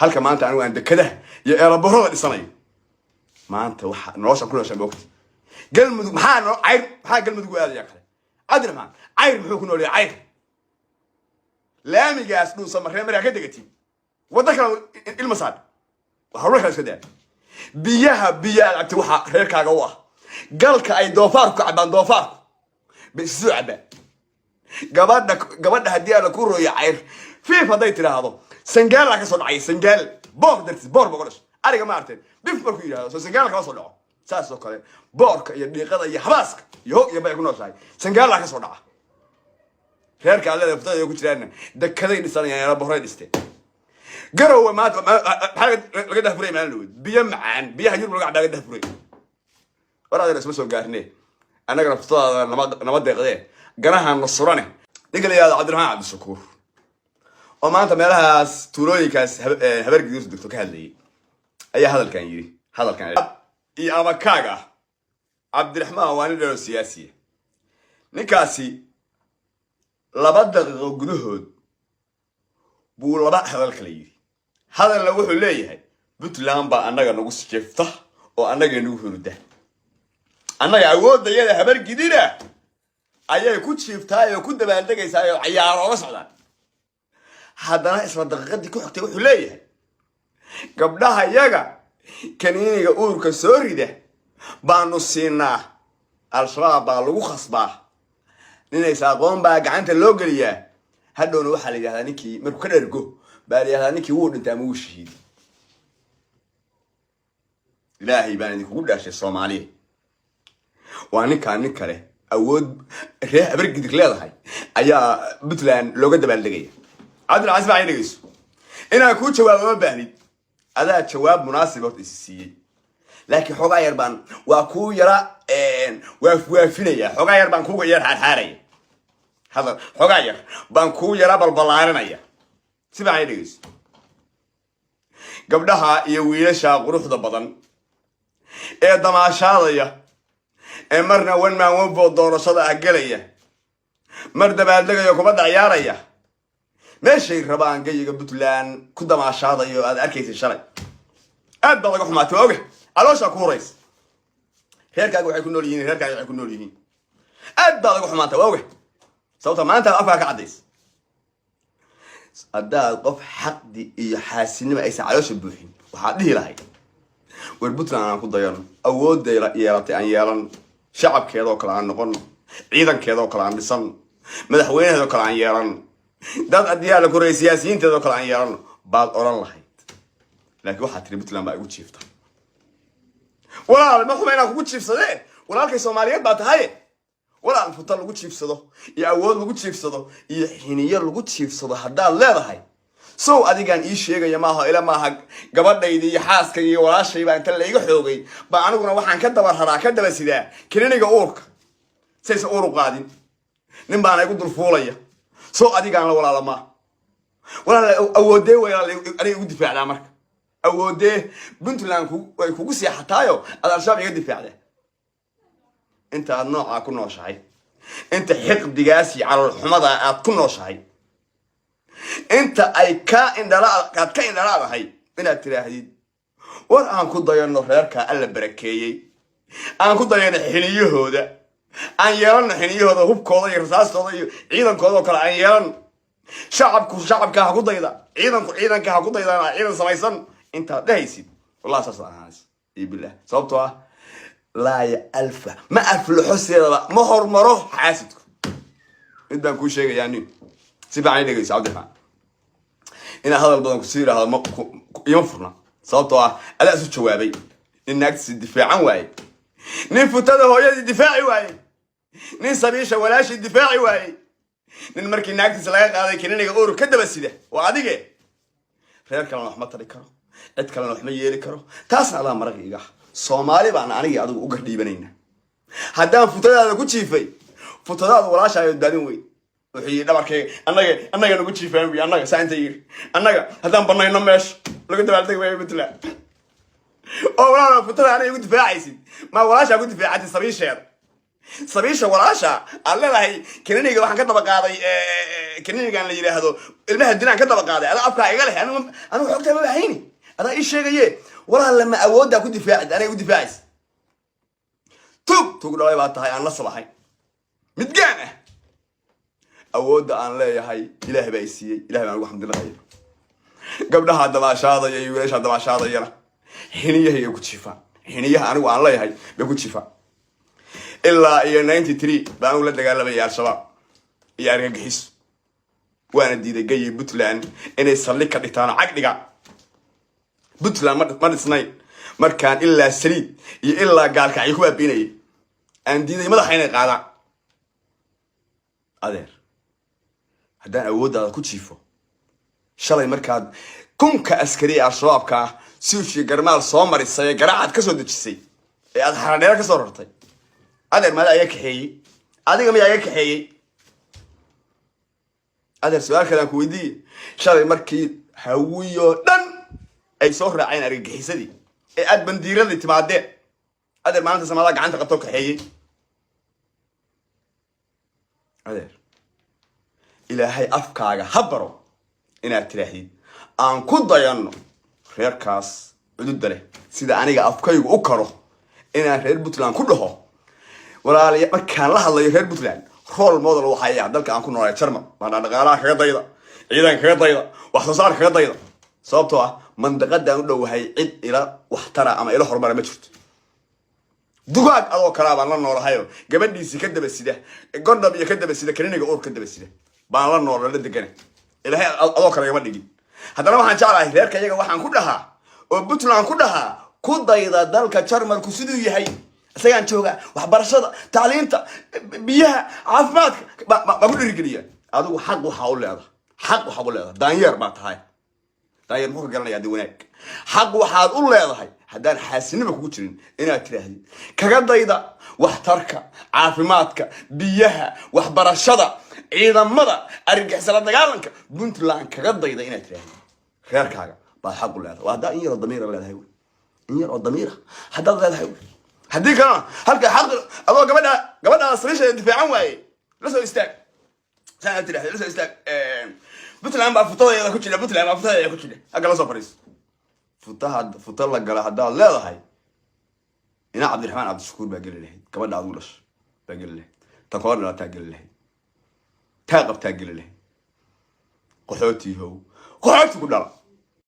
halka maanta anigu aan dekadaha iyo eelaborada dhisanay maanta waxa nolosha ku nooshay moogta galmudug maxaa galmudug u aadaya kale cabdiraxmaan cayr muxuu ku noolyahay cayr laamigaas dhuu samaree maraa ka degatay wada kale ilma saad waxa ruuxa iska daa biyaha cabti waxa reerkaaga u ah galka ay doofaarku ka cabaan doofaarku bisu cabaan gabadha hadii aan ku rooyo cayr fiif haday tiraahdo sangaal la ka soo dhacay sangaal boor dartis boor boqolash ariga ma arteen bif markuu yiraahdo soo sangaal ka soo dhaco saas oo kale boorka iyo dhiiqada iyo habaaska iyo bay ku nooshahay sangaal la ka soo dhaca reerka alle ftada ku jiraan dakaday dhisanayaan boqoray dhiste garow ma laga dahfuray maalin biyo macaan biyaha yurub laga cabaa dahfuray waraad isma soo gaarnay anaga ftada nama deeqdee garahan nasurane digalayaada cabdiraxmaan cabdishakuur oo maanta meelahaas tuulooyinkaas habar gidiis degto ka hadlayay ayaa hadalkan yiri iyo abakaaga cabdiraxmaan waa nin dhalo siyaasi ninkaasi 2 daqiiqo gudahood buu 2 hadal kala yiri hadalna wuxuu leeyahay Puntland baa anaga nagu sijefta oo anaga nagu hurda anaga awoodayada habar gidina ayay ku jiiftaay oo ku dabaaldegaysaa oo ciyaaro uga socdaan haddana isla daqiiqadii ku xigtay wuxuu leeyahay gabdhaha yaga kaniiniga uurka soo rida baanu siinaa al-shabaab baa lagu khasbaa ninay saaqoon baa gacanta loo galiyaa hadhowna waxaa la yidhahdaa ninkii markuu ka dhergo baa la yidhahdaa ninkii wuu dhintay ama wuu shahiiday ilaahay baan idinkugu dhaashay Soomaaliya waa ninkaan nin kale awood reer habar gidig leedahay ayaa Puntland looga dabaaldegaya cabdul casba ay dhigayso inaa ku jawaabo ma baahnid adaa jawaab munaasib oo isisiiyay laakiin xogaa yar baan waa ku yara waafinaya xogaa yar baan kuuga yar xaarxaaraya hada xogaa yar baan ku yara balbalaarinaya sida ay dhigayso gabdhaha iyo wiilasha quruxda badan ee damaashaadaya ee marna wan maan wabo doorashada agalaya mar dabaaldegaya kubadda ciyaaraya meeshay rabaan gayiga Puntland ku damaashaadayo aad arkaysid shalay aad baa laga xumaatay oge aloosha ku horeys reerkaaga waxay ku nool yihiin aad baa laga xumaatay oge sababta maanta afka ka cadays adaa qof xaqdi iyo xaasinimo aysan aloosha buuxin waxa dhihi lahayd war Puntland aan ku dayano awoodayla yeelatay aan yeelan shacabkeeda oo kala aan noqon ciidankeeda oo kala aan dhisan madaxweynaheeda oo kala aan yeelan dad adiyaal ku reey siyaasiyiinteeda oo kala aan yeelan baad oran lahayd laakiin waxa tiri Puntland baa ugu jiifta walaal ma xumayna kugu jiifsadeen walaalkay Soomaaliyeed baa tahay walaal futa lagu jiifsado iyo awood lagu jiifsado iyo xiniyo lagu jiifsado haddaad leedahay soo adigan ii sheegaya maaha ila maaha gabadhayda iyo xaaska iyo walaashay baa inta la iga xoogay baa aniguna waxaan ka daba raraa ka daba sidaa kliniga uurka saysa uur qaadin nin baan igu dulfuulaya soo adigan la walaalama walaal awoodee aniga ugu difaacdaa marka awoodee Puntland way kugu seexataayo al-shabaab iga difaacdaa inta aad nooca ku nooshahay inta xiqdigaas iyo calal xumada aad ku nooshahay inta ay ka indhalaadahay inaad tiraahdid war aan ku dayano reerka alla barakeeyay aan ku dayano xiliyahooda aan yeelano xiliyahooda hubkooda iyo rasaastooda iyo ciidankooda oo kale aan yeelano shacabka ha ku dayda ciidanka ha ku dayda ciidan samaysan inta dhahaysid wallahi saas billah sababtoo ah laa ya alfa ma aflaxo seedaba ma hormaro xaasidku mid baan ku sheegayaa nin si baan dhigaysaa cabdiraxmaan ina hadal badan ku siiraha ma iyo furna sababtoo ah adaa soo jawaabay in naagti difaacan waayay nin futada hooyadii difaaci waayay nin sabiisha walaashi difaaci waayay nin markii naagtiisa laga qaaday kliniga uur ka daba sida waa adige reer kale wax ma tari karo cid kale wax ma yeeli karo taasna ala maraqiga Soomaali baan aniga adigu uga dhiibanayna haddaan futadaada ku jiifay futadaada walaashayo daadin weyn wixii dhabarkay annaga nagu jiifaan wi annaga saanta yiri annaga haddaan banayno meesh laga dabaaldeg way Puntland oo walaal futada aniga ugu difaacaysid ma walaasha ugu difaacatay sabiisheeda sabiisha walaasha aan leedahay kaniniga waxaan ka daba qaaday kaninigan la yiraahdo ilmaha dinaan ka daba qaaday adaa afka iga leh anigu xogta ma bahayni adaa ii sheegaye walaal lama awooda ku difaacid aniga u difaacis tug dhaway baa tahay aan la salahay midgaan ah awooda aan leeyahay ilaahay baa siiyay ilaahay baan ugu xamdinayaa gabdhaha dabaashaada iyo wiilasha dabaashaadayana hiniyaha ku jiifaan hiniyaha anigu aan leeyahay bay ku jiifaan ilaa iyo 93 baan la dagaalamay al-shabaab iyo argagixis waana diiday gay Puntland inay salli ka dhigtaan cagdiga Puntland ma dhisnay markaan ilaa saliid iyo ilaa gaalka ay ku baabiinay aan diiday madaxa inay qaadaan adeer haddaan awooddaada ku jiifo shalay markaad kunka askari al-shabaabka suushi garmaal soo marisay garaacad ka soo dejisay ee aad xaradheer ka soo rartay adeer maada ayaa kaxeeyey adiga miyaa iga kaxeeyey adeer su'aalkadan ku weydiiyey shalay markii hawiyo dhan ay soo raaceen argagixisadii ee aad bandiiradii timaadeen adeer maalinta samada gacanta qabto kaxeeyey adeer ilaahay afkaaga ha baro inaad tiraahdid aan ku dayanno reerkaas cududda leh sida aniga afkaygu u karo inaan reer Puntland ku dhaho walaaliya markaan la hadlayo reer Puntland role model waxa ay dalka aan ku noolay Jarmal baan dhaqaalaha kaga dayda ciidan kaga dayda wax soo saar kaga dayda sababtoo ah mandaqada u dhowahay cid ila wax tara ama ila horumar ma jirto dugaag adoo kala baan la noolahayo gabadhiisi ka daba sida gondab iyo ka daba sida kaniniga uur ka daba sida baan la noolay la degan ilaahay adoo kala ma dhigin haddana waxaan jeclahay reerka iyaga waxaan ku dhahaa oo Puntland ku dhahaa ku dayda dalka Jarmalku siduu yahay isagaan jooga waxbarashada tacliinta biyaha caafimaadka ba ku dhirigeliya adigu xaq waxa u leedahay daanyeer baa tahay daanyeer muxuu garanaya dii wanaag xaq waxaad u leedahay haddaan xaasinimo kugu jirin inaad tiraahdi kaga dayda waxtarka caafimaadka biyaha waxbarashada ciidamada argagixisada dagaalanka Puntland kaga dayda inaad tiraahdi reerkaaga baa xaq u leedahay waa daa in yar damiir leedahay in yar damiir hadda leedahay haddii kana halka xaq adoo gabadha sariisha difaacan waaye la soo istaag saan tiraahdi la soo istaag Puntland baa futadayda ku jira Puntland baa futadayda ku jira aga la soo fariis futa la gala haddaad leedahay ina Cabdiraxmaan Cabdishakuur baa geli lahayd gabadha aad u dhashay baa geli lahayd ta koorna taa geli lahayd taa qabtaa geli lahayd qaxootiihow qaxooti ku dhala